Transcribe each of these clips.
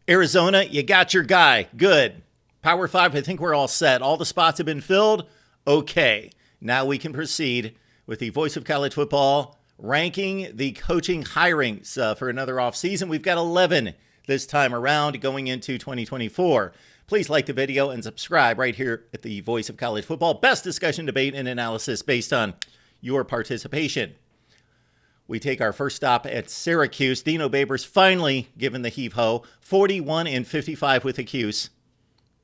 Arizona, you got your guy. Good. Power 5, I think we're all set. All the spots have been filled. Okay. Now we can proceed with the voice of college football ranking the coaching hirings for another offseason. We've got 11 this time around going into 2024. Please like the video and subscribe right here at the Voice of College Football. Best discussion, debate, and analysis based on your participation. We take our first stop at Syracuse. Dino Babers finally given the heave-ho. 41-55 with the Cuse.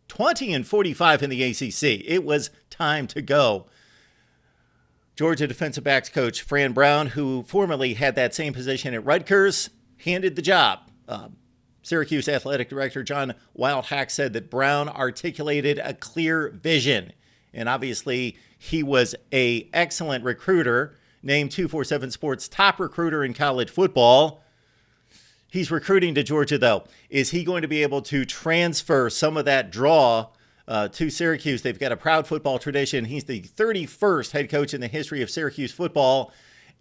20-45 in the ACC. It was time to go. Georgia defensive backs coach Fran Brown, who formerly had that same position at Rutgers, handed the job. Syracuse athletic director John Wildhack said that Brown articulated a clear vision. And obviously, he was an excellent recruiter, named 247 Sports top recruiter in college football. He's recruiting to Georgia, though. Is he going to be able to transfer some of that draw to Syracuse? They've got a proud football tradition. He's the 31st head coach in the history of Syracuse football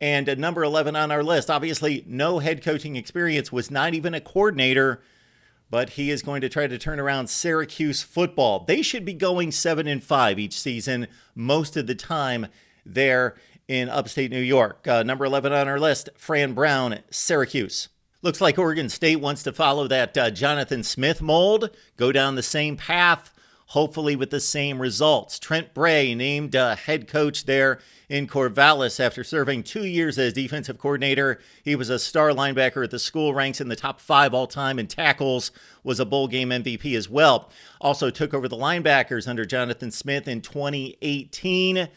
and number 11 on our list. Obviously, no head coaching experience, was not even a coordinator, but he is going to try to turn around Syracuse football. They should be going 7-5 each season most of the time there in upstate New York. Number 11 on our list, Fran Brown, Syracuse. Looks like Oregon State wants to follow that Jonathan Smith mold, go down the same path, hopefully with the same results. Trent Bray named head coach there in Corvallis after serving 2 years as defensive coordinator. He was a star linebacker at the school, ranks in the top 5 all-time in tackles, was a bowl game MVP as well. Also took over the linebackers under Jonathan Smith in 2018,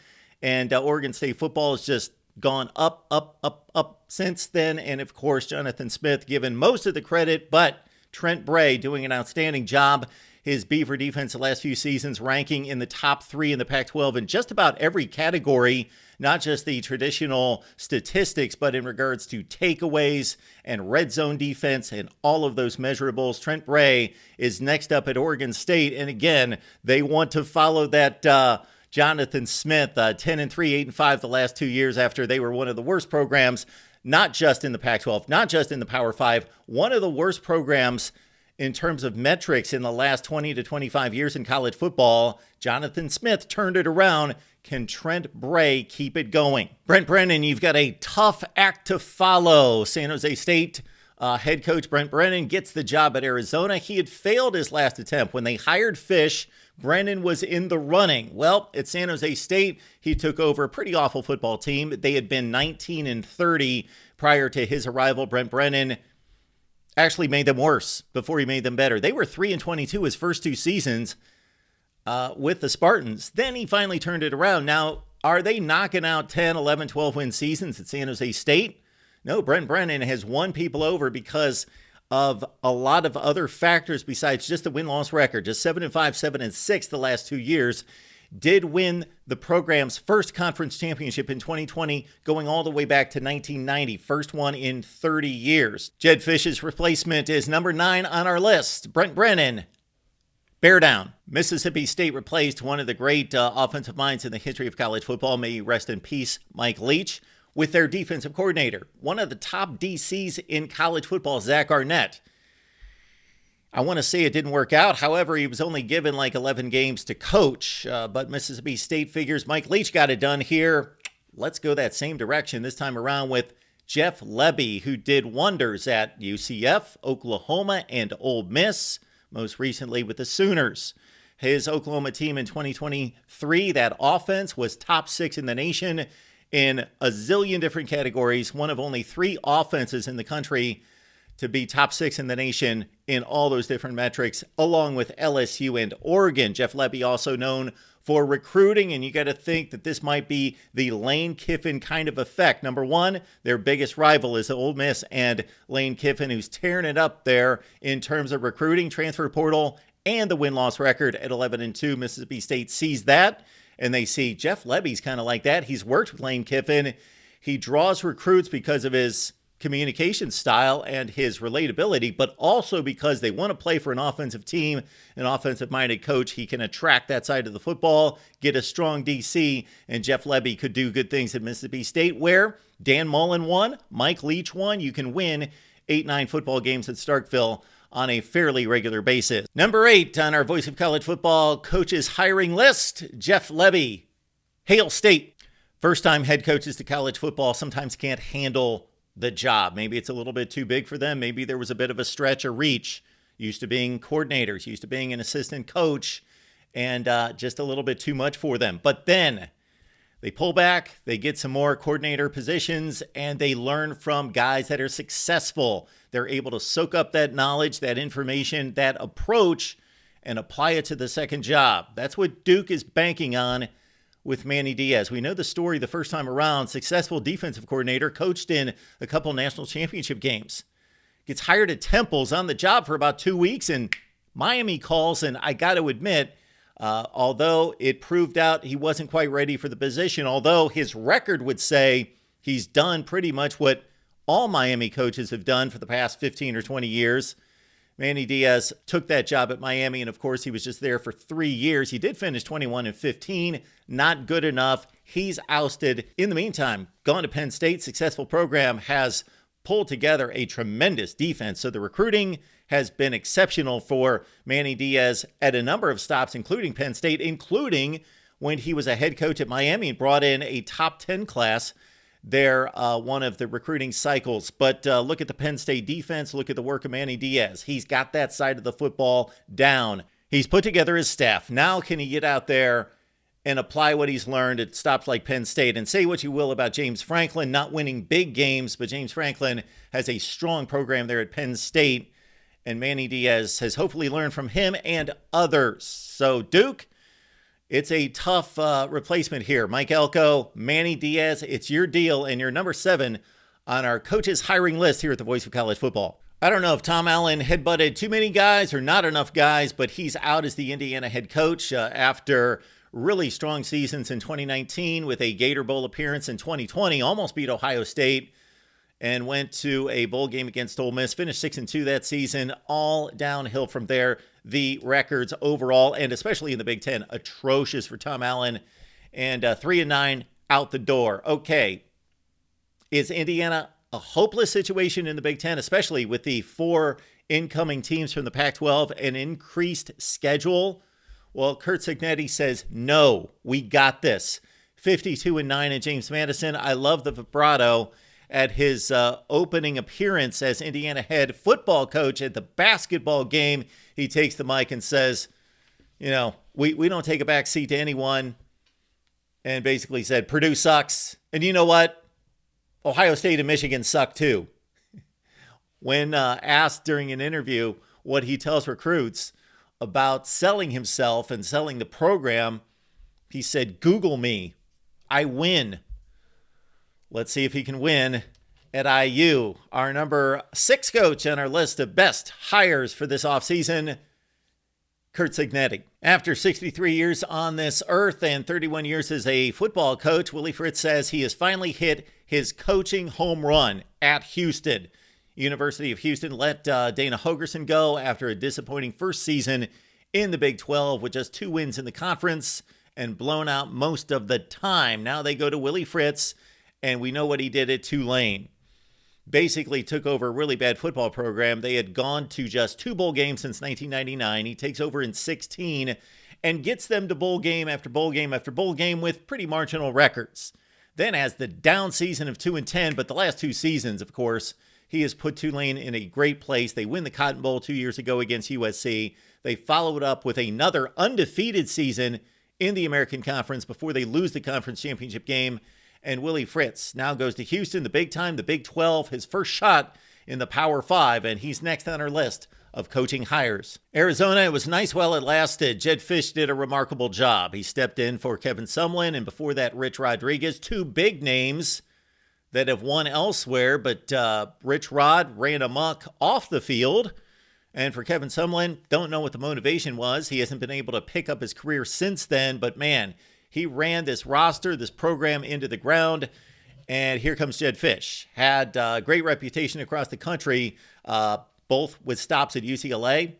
and Oregon State football has just gone up since then. And of course, Jonathan Smith given most of the credit, but Trent Bray doing an outstanding job. His Beaver defense the last few seasons ranking in the top 3 in the Pac-12 in just about every category, not just the traditional statistics, but in regards to takeaways and red zone defense and all of those measurables. Trent Bray is next up at Oregon State. And again, they want to follow that Jonathan Smith, 10-3, 8-5 the last 2 years after they were one of the worst programs, not just in the Pac-12, not just in the Power 5, one of the worst programs in terms of metrics in the last 20 to 25 years in college football. Jonathan Smith turned it around. Can Trent Bray keep it going? Brent Brennan, you've got a tough act to follow. San Jose State head coach Brent Brennan gets the job at Arizona. He had failed his last attempt. When they hired Fish, Brennan was in the running. Well, at San Jose State, he took over a pretty awful football team. They had been 19-30 prior to his arrival. Brent Brennan actually made them worse before he made them better. They were 3-22 his first 2 seasons with the Spartans. Then he finally turned it around. Now, are they knocking out 10, 11, 12-win seasons at San Jose State? No, Brent Brennan has won people over because of a lot of other factors besides just the win-loss record. Just 7-5, 7-6 the last 2 years. Did win the program's first conference championship in 2020, going all the way back to 1990. First one in 30 years. Jed Fish's replacement is number 9 on our list. Brent Brennan, bear down. Mississippi State replaced one of the great offensive minds in the history of college football, may he rest in peace, Mike Leach, with their defensive coordinator. One of the top DCs in college football, Zach Arnett. I want to say it didn't work out. However, he was only given like 11 games to coach. But Mississippi State figures Mike Leach got it done here. Let's go that same direction this time around with Jeff Lebby, who did wonders at UCF, Oklahoma, and Ole Miss, most recently with the Sooners. His Oklahoma team in 2023, that offense was top 6 in the nation in a zillion different categories. One of only 3 offenses in the country to be top 6 in the nation in all those different metrics, along with LSU and Oregon. Jeff Lebby also known for recruiting, and you got to think that this might be the Lane Kiffin kind of effect. Number one, their biggest rival is Ole Miss and Lane Kiffin, who's tearing it up there in terms of recruiting, transfer portal, and the win-loss record at 11-2. Mississippi State sees that, and they see Jeff Lebby's kind of like that. He's worked with Lane Kiffin. He draws recruits because of his communication style and his relatability, but also because they want to play for an offensive team, an offensive-minded coach. He can attract that side of the football, get a strong DC, and Jeff Lebby could do good things at Mississippi State, where Dan Mullen won, Mike Leach won. You can win 8-9 football games at Starkville on a fairly regular basis. Number 8 on our Voice of College Football coaches hiring list, Jeff Lebby, Hail State. First-time head coaches to college football sometimes can't handle the job. Maybe it's a little bit too big for them. Maybe there was a bit of a stretch or reach. Used to being coordinators, used to being an assistant coach, and just a little bit too much for them. But then they pull back, they get some more coordinator positions, and they learn from guys that are successful. They're able to soak up that knowledge, that information, that approach, and apply it to the second job. That's what Duke is banking on with Manny Diaz. We know the story the first time around. Successful defensive coordinator, coached in a couple national championship games. Gets hired at Temple's on the job for about 2 weeks, and Miami calls, and I got to admit, although it proved out he wasn't quite ready for the position, although his record would say he's done pretty much what all Miami coaches have done for the past 15 or 20 years. Manny Diaz took that job at Miami, and of course, he was just there for 3 years. He did finish 21-15, not good enough. He's ousted. In the meantime, gone to Penn State, successful program, has pulled together a tremendous defense. So the recruiting has been exceptional for Manny Diaz at a number of stops, including Penn State, including when he was a head coach at Miami and brought in a top 10 class there, one of the recruiting cycles. But look at the Penn State defense. Look at the work of Manny Diaz. He's got that side of the football down. He's put together his staff. Now can he get out there and apply what he's learned at stops like Penn State? And say what you will about James Franklin not winning big games, but James Franklin has a strong program there at Penn State, and Manny Diaz has hopefully learned from him and others. So Duke, it's a tough replacement here. Mike Elko, Manny Diaz, it's your deal, and you're number 7 on our coaches hiring list here at the Voice of College Football. I don't know if Tom Allen headbutted too many guys or not enough guys, but he's out as the Indiana head coach after really strong seasons in 2019 with a Gator Bowl appearance in 2020, almost beat Ohio State, and went to a bowl game against Ole Miss, finished 6-2 that season, all downhill from there. The records overall, and especially in the Big Ten, atrocious for Tom Allen, and 3-9 out the door. Okay, is Indiana a hopeless situation in the Big Ten, especially with the 4 incoming teams from the Pac-12 and increased schedule? Well, Curt Cignetti says, no, we got this. 52-9 in James Madison. I love the vibrato at his opening appearance as Indiana head football coach at the basketball game. He takes the mic and says, you know, we don't take a back seat to anyone, and basically said, Purdue sucks. And you know what? Ohio State and Michigan suck too. When asked during an interview what he tells recruits about selling himself and selling the program, he said, Google me. I win. Let's see if he can win at IU. Our number 6 coach on our list of best hires for this offseason, Curt Cignetti. After 63 years on this earth and 31 years as a football coach, Willie Fritz says he has finally hit his coaching home run at Houston. University of Houston let Dana Holgorsen go after a disappointing first season in the Big 12 with just 2 wins in the conference and blown out most of the time. Now they go to Willie Fritz, and we know what he did at Tulane. Basically took over a really bad football program. They had gone to just 2 bowl games since 1999. He takes over in 16 and gets them to bowl game after bowl game after bowl game with pretty marginal records. Then has the down season of 2-10, but the last 2 seasons, of course, he has put Tulane in a great place. They win the Cotton Bowl 2 years ago against USC. They followed up with another undefeated season in the American Conference before they lose the conference championship game. And Willie Fritz now goes to Houston, the big time, the Big 12, his first shot in the Power 5, and he's next on our list of coaching hires. Arizona, it was nice while it lasted. Jed Fish did a remarkable job. He stepped in for Kevin Sumlin, and before that, Rich Rodriguez, 2 big names that have won elsewhere, but Rich Rod ran amok off the field. And for Kevin Sumlin, don't know what the motivation was. He hasn't been able to pick up his career since then, but man, he ran this roster, this program into the ground, and here comes Jed Fish. Had a great reputation across the country, both with stops at UCLA,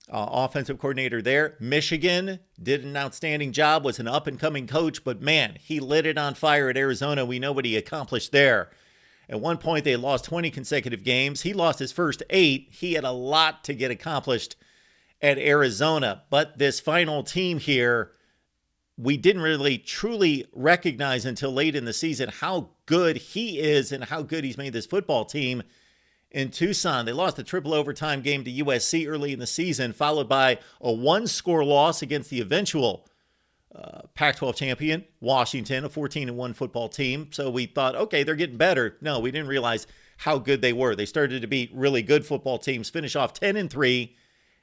offensive coordinator there. Michigan did an outstanding job, was an up-and-coming coach, but man, he lit it on fire at Arizona. We know what he accomplished there. At one point, they had lost 20 consecutive games. He lost his first 8. He had a lot to get accomplished at Arizona. But this final team here, we didn't really truly recognize until late in the season how good he is and how good he's made this football team in Tucson. They lost a triple overtime game to USC early in the season, followed by a one-score loss against the eventual Pac-12 champion, Washington, a 14-1 football team. So we thought, okay, they're getting better. No, we didn't realize how good they were. They started to beat really good football teams, finish off 10-3,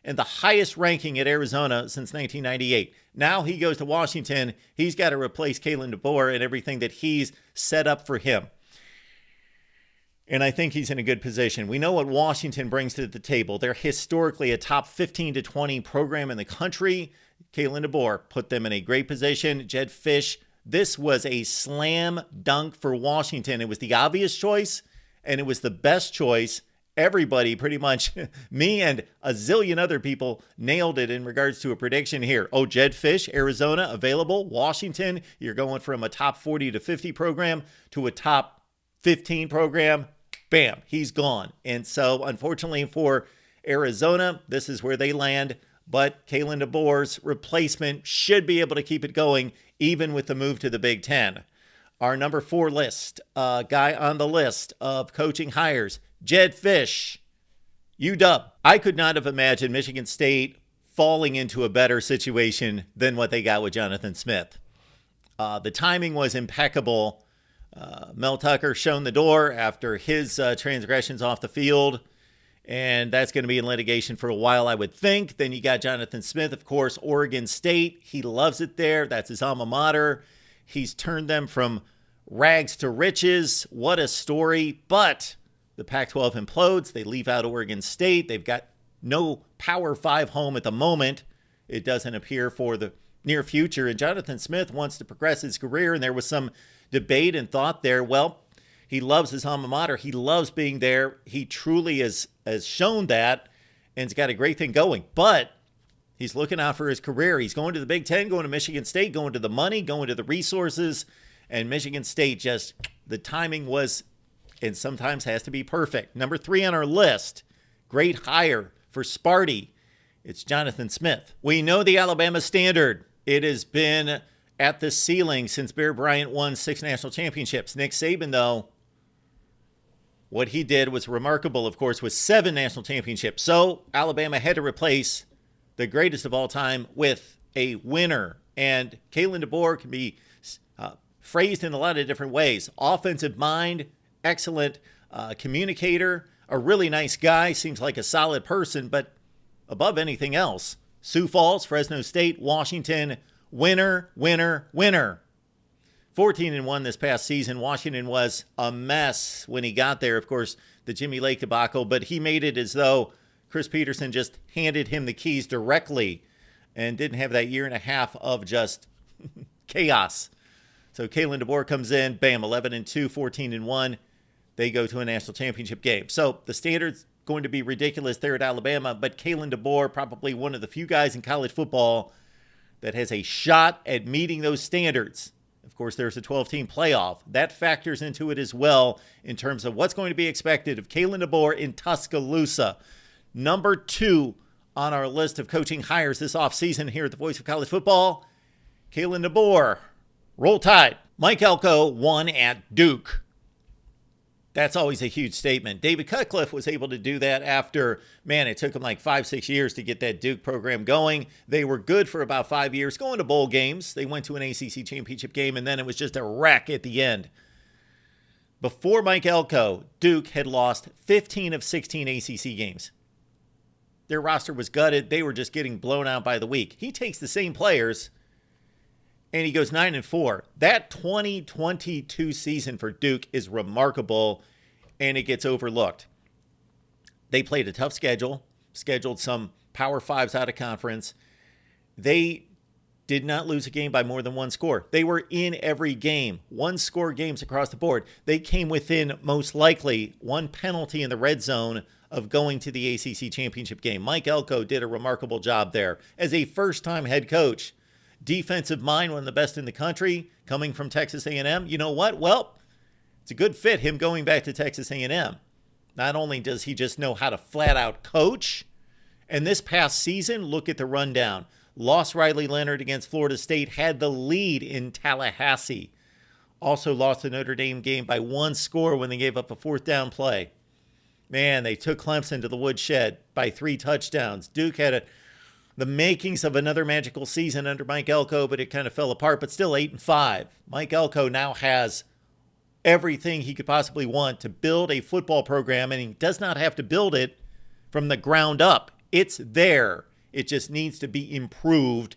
and the highest ranking at Arizona since 1998. Now he goes to Washington. He's got to replace Kalen DeBoer and everything that he's set up for him. And I think he's in a good position. We know what Washington brings to the table. They're historically a top 15 to 20 program in the country. Kalen DeBoer put them in a great position. Jedd Fisch, this was a slam dunk for Washington. It was the obvious choice, and it was the best choice. Everybody, pretty much, me and a zillion other people, nailed it in regards to a prediction here. Oh, Jedd Fisch, Arizona, available. Washington, you're going from a top 40 to 50 program to a top 15 program. Bam, he's gone. And so, unfortunately for Arizona, this is where they land. But Kalen DeBoer's replacement should be able to keep it going, even with the move to the Big Ten. Our number 4 list, guy on the list of coaching hires, Jedd Fisch, UW. I could not have imagined Michigan State falling into a better situation than what they got with Jonathan Smith. The timing was impeccable. Mel Tucker shown the door after his transgressions off the field, and that's going to be in litigation for a while, I would think. Then you got Jonathan Smith, of course, Oregon State. He loves it there. That's his alma mater. He's turned them from rags to riches. What a story. But the Pac-12 implodes. They leave out Oregon State. They've got no Power 5 home at the moment. It doesn't appear for the near future. And Jonathan Smith wants to progress his career, and there was some debate and thought there. Well, he loves his alma mater. He loves being there. He truly has shown that, and has got a great thing going. But he's looking out for his career. He's going to the Big Ten, going to Michigan State, going to the money, going to the resources. And Michigan State, just the timing was, and sometimes has to be perfect. Number 3 on our list, great hire for Sparty. It's Jonathan Smith. We know the Alabama standard. It has been at the ceiling since Bear Bryant won 6 national championships. Nick Saban, though, what he did was remarkable, of course, with 7 national championships. So Alabama had to replace the greatest of all time with a winner. And Kalen DeBoer can be phrased in a lot of different ways. Offensive mind, excellent communicator, a really nice guy, seems like a solid person, but above anything else, Sioux Falls, Fresno State, Washington, winner, winner, winner. 14-1 this past season. Washington was a mess when he got there. Of course, the Jimmy Lake debacle, but he made it as though Chris Peterson just handed him the keys directly and didn't have that year and a half of just chaos. So Kalen DeBoer comes in, bam, 11-2, 14-1. They go to a national championship game. So the standard's going to be ridiculous there at Alabama, but Kalen DeBoer, probably one of the few guys in college football that has a shot at meeting those standards. Of course, there's a 12-team playoff. That factors into it as well in terms of what's going to be expected of Kalen DeBoer in Tuscaloosa. Number 2 on our list of coaching hires this offseason here at the Voice of College Football, Kalen DeBoer. Roll Tide. Mike Elko won at Duke. That's always a huge statement. David Cutcliffe was able to do that after, it took him like 5-6 years to get that Duke program going. They were good for about 5 years, going to bowl games. They went to an ACC championship game, and then it was just a wreck at the end. Before Mike Elko, Duke had lost 15 of 16 ACC games. Their roster was gutted. They were just getting blown out by the week. He takes the same players, and he goes 9-4. That 2022 season for Duke is remarkable, and it gets overlooked. They played a tough schedule, scheduled some Power Fives out of conference. They did not lose a game by more than 1 score. They were in every game, 1-score games across the board. They came within, most likely, 1 penalty in the red zone of going to the ACC championship game. Mike Elko did a remarkable job there as a first-time head coach. Defensive mind, one of the best in the country, coming from Texas A&M. You know what? Well, It's a good fit, him going back to Texas A&M. Not only does he just know how to flat out coach, and this past season, look at the rundown. Lost Riley Leonard against Florida State, had the lead in Tallahassee. Also lost the Notre Dame game by 1 score when they gave up a 4th down play. Man, they took Clemson to the woodshed by 3 touchdowns. Duke had the makings of another magical season under Mike Elko, but it kind of fell apart, but still 8-5. Mike Elko now has everything he could possibly want to build a football program, and he does not have to build it from the ground up. It's there. It just needs to be improved,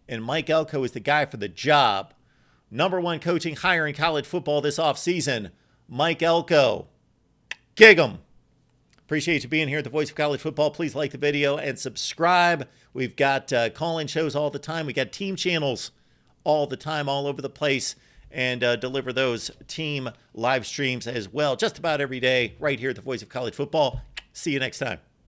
and Mike Elko is the guy for the job. #1 coaching hire in college football this offseason, Mike Elko. Gig 'em. Appreciate you being here at the Voice of College Football. Please like the video and subscribe. We've got call-in shows all the time. We got team channels all the time, all over the place, and deliver those team live streams as well, just about every day, right here at the Voice of College Football. See you next time.